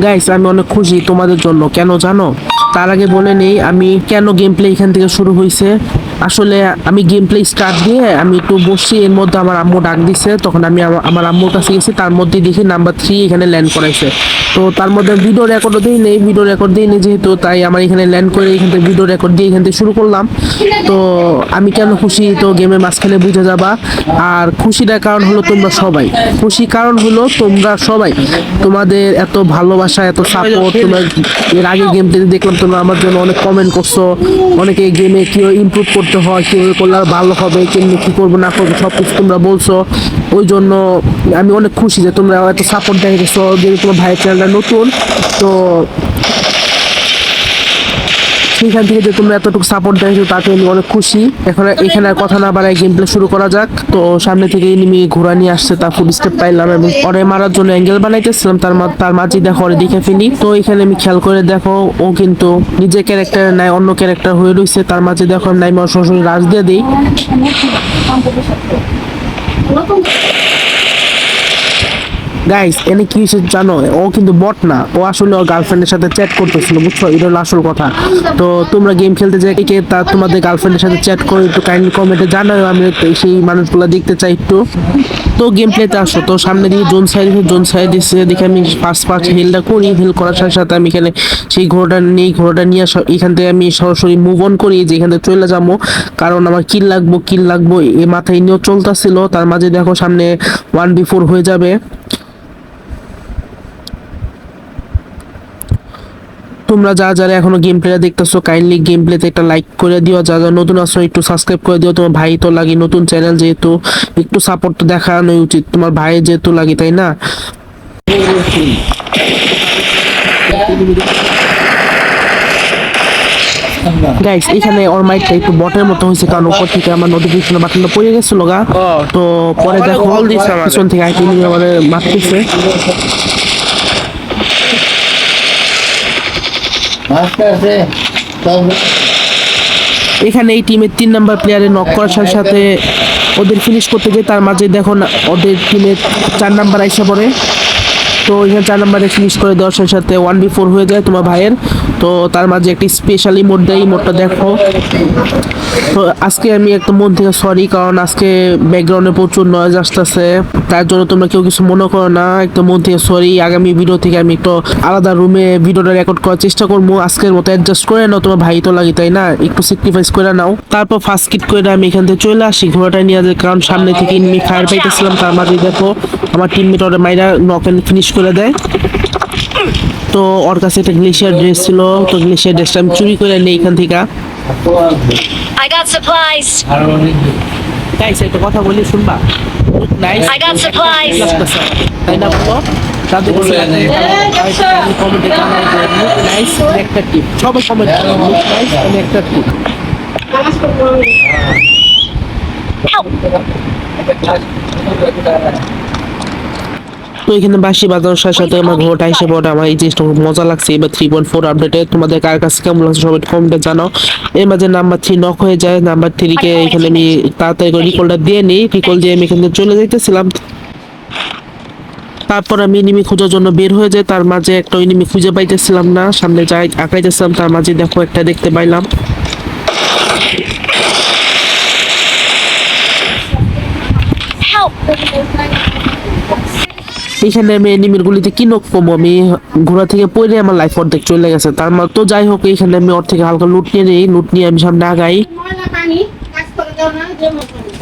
Guys আমি অনেক খুশি তোমাদের জন্য, কেন জানো? তার আগে বলে নেই আমি কেন গেম প্লে এখান থেকে শুরু হয়েছে। আসলে আমি গেম প্লে স্টার্ট দিয়ে আমি একটু বসছি, এর মধ্যে আমার আম্মু ডাক দিছে, তখন আমি আমার আম্মুর কাছে গেছি, তার মধ্যে দেখি নাম্বার 3 এখানে ল্যান্ড করাইছে। তো তার মধ্যে ভিডিও রেকর্ডও দিই নেই, ভিডিও রেকর্ড দিই নেই যেহেতু, তাই আমার এখানে ল্যান্ড করে এখান থেকে ভিডিও রেকর্ড দিয়ে এখান থেকে শুরু করলাম। তো আমি কেন খুশি তো গেমের মাঝখানে বুঝে যাবা। আর খুশিটার কারণ হলো তোমরা সবাই, খুশি কারণ হলো তোমরা সবাই, তোমাদের এত ভালোবাসা, এত সাপোর্ট। তোমরা এর আগে গেম প্লেতে দেখলাম তোমরা আমার জন্য অনেক কমেন্ট করছো, অনেকে গেমে কীভাবে ইমপ্রুভ করতে হয়, কীভাবে করলে আর ভালো হবে, কেমনি কী করবো না করবো সব কিছু তোমরা বলছো। ওই জন্য আমি অনেক খুশি যে তোমরা এত সাপোর্ট দেখেছো, যেহেতু তোমার ভাইয়ের চ্যানেলটা নতুন। তো সেইখান থেকে যে তোমরা এতটুকু সাপোর্ট দিয়েছো তাতে আমি অনেক খুশি। এখন এখানে আর কথা না বাড়ায় গেম প্লে শুরু করা যাক। তো সামনে থেকে এনিমি ঘোড়া নিয়ে আসছে, তার ফুড স্টেপ পাইলাম এবং পরে মারার জন্য অ্যাঙ্গেল বানাইতেছিলাম, তার মাঝে দেখো ওরে দেখে ফেলি। তো এখানে আমি খেয়াল করে দেখো ও কিন্তু নিজের ক্যারেক্টার নাই অন্য ক্যারেক্টার হয়ে রয়েছে, তার মাঝে দেখো নাই আমার সরাসরি রাজ দিয়ে দিই। গাইস এনে কি হয়েছে জানো? ও কিন্তু বট না, ও আসলে ওর গার্লফ্রেন্ডের সাথে চ্যাট করতেছিল, বুঝছো? এটা হলো আসল কথা। তো তোমরা গেম খেলতে যে কে তা তোমাদের গার্লফ্রেন্ডের সাথে চ্যাট করে একটু কাইন্ডলি কমেন্টে জানাও, আমি সেই মানুষগুলো দেখতে চাই একটু। তো গেম প্লেতে আসো, তো সামনে দিয়ে জোন সাইড এসে দেখে আমি ফার্স্ট হিলটা করি, হিল করার সাথে সাথে আমি এখানে সেই ঘোড়াটা নিয়ে এখান থেকে আমি সরাসরি মুভ অন করি যে এখান থেকে চলে যাবো, কারণ আমার কিল লাগবো এ মাথায় নিয়েও চলতেছিল। তার মাঝে দেখো সামনে 1v4 হয়ে যাবে। তোমরা যারা এখনো গেম প্লেটা দেখতেছো কাইন্ডলি গেম প্লেতে একটা লাইক করে দিও, যারা নতুন আসো একটু সাবস্ক্রাইব করে দিও। তোমার ভাই তো লাগে নতুন চ্যানেল, যেহেতু একটু সাপোর্ট তো দেখানোই উচিত, তোমার ভাই যেহেতু লাগে, তাই না? গাইস এখানে ওর মাইকটা একটু বটের মতো হয়েছে, কারণ উপর থেকে আমার নোটিফিকেশন বাটনটা পড়ে গেছিল গা। তো পরে দেখো পিছন থেকে আইটি আমাদের মারতেছে। এখানে এই টিমের 3 নাম্বার প্লেয়ারে নক করার সাথে সাথে ওদের ফিনিশ করতে গিয়ে তার মাঝে দেখো না ওদের টিমের 4 নাম্বার আইসা পড়ে। তো এখানে 4 নাম্বারে ফিনিশ করে দেওয়ার সাথে সাথে 1v4 হয়ে যায় তোমার ভাইয়ের। তো তার মাঝে একটি স্পেশাল ইমোট দেয়, ইমোটটা দেখো। তো আজকে আমি একটু মন থেকে সরি, কারণ আজকে ব্যাকগ্রাউন্ডে প্রচুর নয়েজ আসতেছে, তার জন্য তোমরা কেউ কিছু মনে করো না, একটু মন থেকে সরি। আগামী ভিডিও থেকে আমি একটু আলাদা রুমে ভিডিওটা রেকর্ড করার চেষ্টা করবো, আজকের মতো অ্যাডজাস্ট করে নাও, তোমার ভাই তো লাগে তাই না, একটু স্যাক্রিফাইস করে নাও। তারপর ফার্স্ট কিট করে আমি এখান থেকে চলে আসি ঘোড়াটা নিয়ে, কারণ সামনে থেকে এনিমি ফায়ার পাইতেছিলাম। তার মাঝে দেখো আমার টিমমেট ওরা মাইরা নক এন্ড ফিনিশ করে দেয়। তো ওর কাছে একটা গ্লেশিয়ার ড্রেস ছিল, তো গ্লেশিয়ার ড্রেসটা আমি চুরি করে নিই এখান থেকে। I got supplies. গাইস একটা কথা বলি শুনবা? Nice, I got supplies. তাই না বলো? তাদের কমেন্টে নাইস একটা টিপ, সবাই কমেন্ট করো নাইস একটা টিপ। তো এখানে বাঁশি বাজানোর সাথে সাথে আমার ঘোড়াটা এসে পড়ে, আমার এই জিনিসটা খুব মজা লাগছে। এবার 3.4 আপডেটে তোমাদের কার কাছে কেমন লাগছে সবাই কমেন্টে জানাও। এর মাঝে নাম্বার 3 নক হয়ে যায়, নাম্বার 3 কে এখানে আমি তাড়াতাড়ি করে রিকলটা দিয়ে নিই, রিকল দিয়ে আমি এখান থেকে চলে যাইতেছিলাম। তারপর আমি এনিমি খোঁজার জন্য বের হয়ে যাই, তার মাঝে একটা এনিমি খুঁজে পাইতেছিলাম না, সামনে যাই আঁকাইতেছিলাম, তার মাঝে দেখো একটা দেখতে পাইলাম। এখানে আমি এনিমির গুলিতে কি নক কমবো, আমি ঘোড়া থেকে পড়ে আমার লাইফ অর্ধেক চলে গেছে। তার মানে তো যাই হোক, এখানে আমি ওর থেকে হালকা লুট নিয়ে নিই, লুট নিয়ে আমি সামনে আগাই।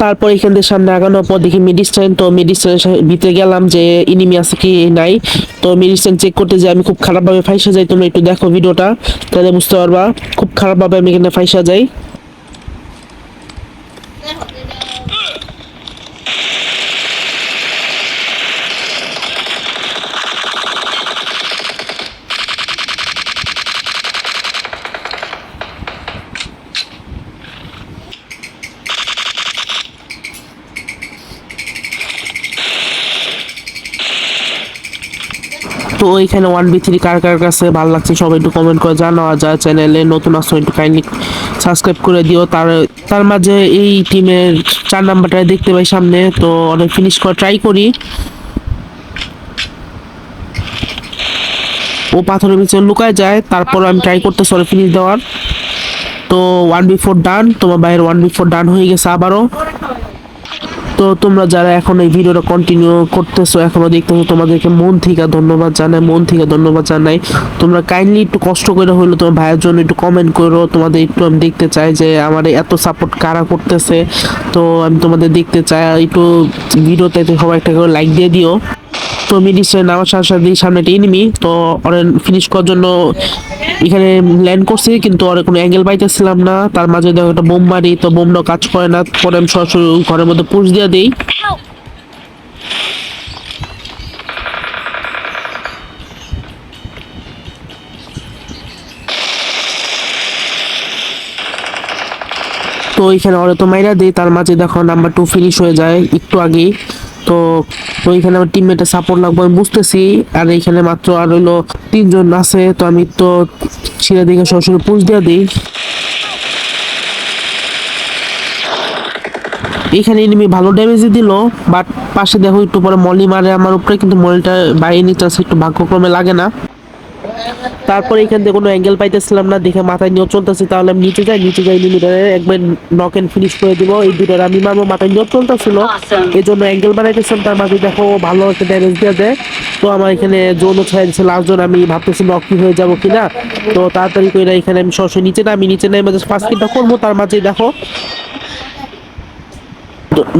তারপর এখান থেকে সামনে আগানোর পর দেখি মেডিসিন, তো মেডিসিনের ভিতরে গেলাম যে এনিমি আছে কি নাই। তো মেডিসিন চেক করতে যে আমি খুব খারাপভাবে ফাইসা যাই, তোমরা একটু দেখো ভিডিওটা তাহলে বুঝতে পারবা খুব খারাপভাবে আমি এখানে ফাইসা যাই। তো এখানে 1v3 কার কার কাছে ভালো লাগছে সবাই একটু কমেন্ট করে জানাও, আর যারা চ্যানেলে নতুন আসো একটু কাইন্ডলি সাবস্ক্রাইব করে দিও। তার মাঝে এই টিমের 4 নাম্বারটা দেখতে পাই সামনে, তো অনেক ফিনিশ করা ট্রাই করি। ও পাথরের নিচে লুকায় যায়, তারপর আমি ট্রাই করতেছি ওরে ফিনিশ দেওয়ার। তো 1v4 ডান, তোমার ভাইয়ের 1v4 ডান হয়ে গেছে আবারও। তো তোমরা যারা এখন এই ভিডিওটা কন্টিনিউ করতেছো, এখনো দেখতেছো, তোমাদেরকে মন থেকে ধন্যবাদ জানাই, মন থেকে ধন্যবাদ জানাই। তোমরা কাইন্ডলি একটু কষ্ট করে হইলো তোমার ভাইয়ের জন্য একটু কমেন্ট করো, তোমাদের একটু আমি দেখতে চাই যে আমার এত সাপোর্ট কারা করতেছে। তো আমি তোমাদের দেখতে চাই, একটু ভিডিওতে সবাই একটা করে লাইক দিয়ে দিও। তো মিডিসে নামার সাথে সাথে সামনে একটা এনিমি, তো ওরা ফিনিশ করার জন্য এখানে ল্যান্ড করছি, কিন্তু ওর কোনো অ্যাঙ্গেল পাইতেছিলাম না। তার মাঝে দেখো একটা বোম মারি, তো বোমটাও কাজ করে না। পরে আমি সরাসরি ঘরের মধ্যে পুশ দিয়ে দিই। Help! তো এখানে ওরা তো মাইরা দিই, তার মাঝে দেখো নাম্বার 2 ফিনিশ হয়ে যায় একটু আগেই। তো তো এখানে আমার টিমমেটের সাপোর্ট লাগবে আমি বুঝতেছি, আর এখানে মাত্র আর হইলো 3 জন আছে। তো আমি তো ছিঁড়ে দিকে সরাসরি পুশ দিয়ে দিই। এখানে এনিমি ভালো ড্যামেজই দিল, বাট পাশে দেখো একটু পরে মলি মারে আমার উপরে, কিন্তু মলিটা বাইরে নিতে আসে, একটু ভাগ্যক্রমে লাগে না। তারপরে এখান থেকে কোনো অ্যাঙ্গেল পাইতেছিলাম না, দেখে মাথায় নিয়ে চলতেছি, তাহলে আমি নিচে যাই লিমিটারে একবার নক এন্ড ফিনিশ করে দিব। এই দুটোর আমি মারবো, মাথায় নিয়ে চলতেছিল, এই জন্য অ্যাঙ্গেল বানাইতেছিলাম। তার মাঝে দেখো ভালো একটা ড্যামেজ দিয়ে দেয়। তো আমার এখানে জোনও ছেড়ে দিচ্ছে লাস্ট জোন, আমি ভাবতেছি নক কি হয়ে যাবো কিনা। তো তাড়াতাড়ি করে এখানে আমি সরাসরি নিচে নেমে ফার্স্ট কিলটা করবো। তার মাঝেই দেখো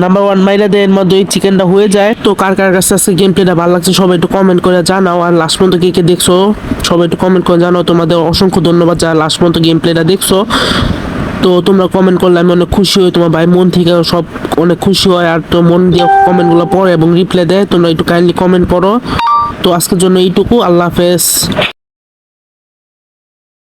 নাম্বার 1 মাইরা দেয়, এর মধ্যে চিকেনটা হয়ে যায়। তো কার কার কাছে আজকে গেম প্লেটা ভালো লাগছে সবাই একটু কমেন্ট করে জানাও, আর লাস্ট পর্যন্ত কে কে দেখছো সবাই একটু কমেন্ট করে জানাও। তোমাদের অসংখ্য ধন্যবাদ যারা লাস্ট পর্যন্ত গেম প্লেটা দেখছো। তো তোমরা কমেন্ট করলে আমি অনেক খুশি হই, তোমার ভাই মন থেকে সব অনেক খুশি হয়, আর তো মন দিয়ে কমেন্টগুলো পড়ে এবং রিপ্লাই দেয়। তোমরা একটু কাইন্ডলি কমেন্ট করো। তো আজকের জন্য এইটুকু, আল্লাহ হাফেজ।